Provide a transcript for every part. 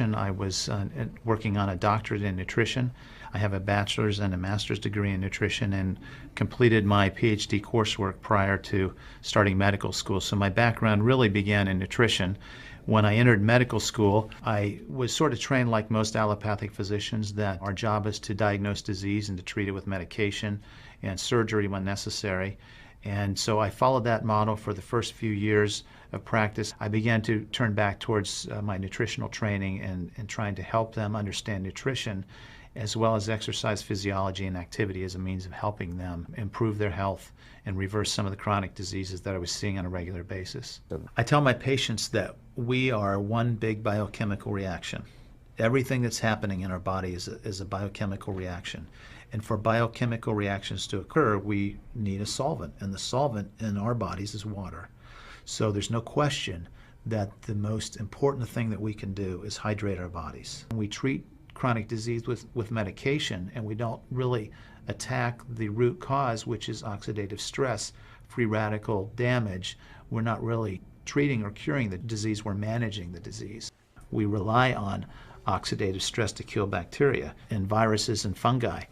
I was working on a doctorate in nutrition. I have a bachelor's and a master's degree in nutrition and completed my PhD coursework prior to starting medical school. So my background really began in nutrition. When I entered medical school, I was sort of trained like most allopathic physicians that our job is to diagnose disease and to treat it with medication and surgery when necessary. And so I followed that model for the first few years of practice. I began to turn back towards my nutritional training and trying to help them understand nutrition as well as exercise physiology and activity as a means of helping them improve their health and reverse some of the chronic diseases that I was seeing on a regular basis. I tell my patients that we are one big biochemical reaction. Everything that's happening in our body is a biochemical reaction. And for biochemical reactions to occur, we need a solvent. And the solvent in our bodies is water. So there's no question that the most important thing that we can do is hydrate our bodies. We treat chronic disease with medication, and we don't really attack the root cause, which is oxidative stress, free radical damage. We're not really treating or curing the disease, we're managing the disease. We rely on oxidative stress to kill bacteria and viruses and fungi.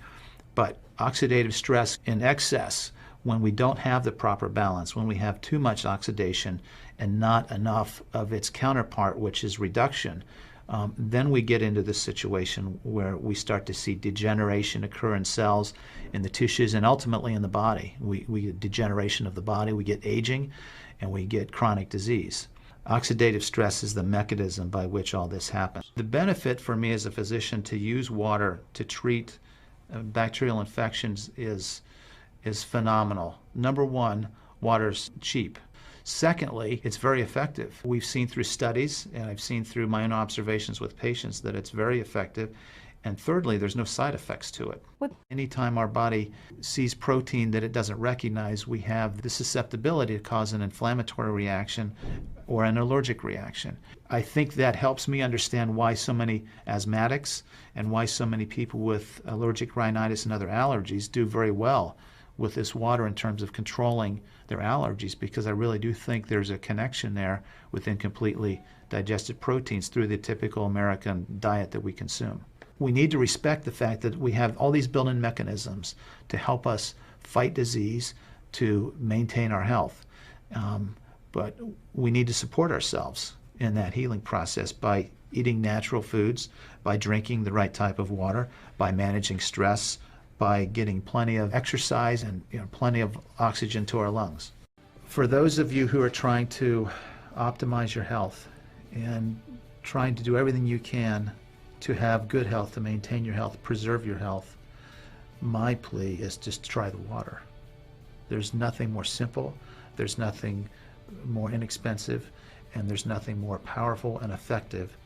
But oxidative stress in excess, when we don't have the proper balance, when we have too much oxidation and not enough of its counterpart, which is reduction, then we get into this situation where we start to see degeneration occur in cells, in the tissues, and ultimately in the body. We get degeneration of the body, we get aging, and we get chronic disease. Oxidative stress is the mechanism by which all this happens. The benefit for me as a physician to use water to treat bacterial infections is phenomenal. Number one, water's cheap. Secondly, it's very effective. We've seen through studies, and I've seen through my own observations with patients, that it's very effective. And thirdly, there's no side effects to it. Anytime our body sees protein that it doesn't recognize, we have the susceptibility to cause an inflammatory reaction or an allergic reaction. I think that helps me understand why so many asthmatics and why so many people with allergic rhinitis and other allergies do very well with this water in terms of controlling their allergies, because I really do think there's a connection there with incompletely digested proteins through the typical American diet that we consume. We need to respect the fact that we have all these built-in mechanisms to help us fight disease, to maintain our health. But we need to support ourselves in that healing process by eating natural foods, by drinking the right type of water, by managing stress, by getting plenty of exercise and plenty of oxygen to our lungs. For those of you who are trying to optimize your health and trying to do everything you can to have good health, to maintain your health, preserve your health, my plea is just try the water. There's nothing more simple, there's nothing more inexpensive, and there's nothing more powerful and effective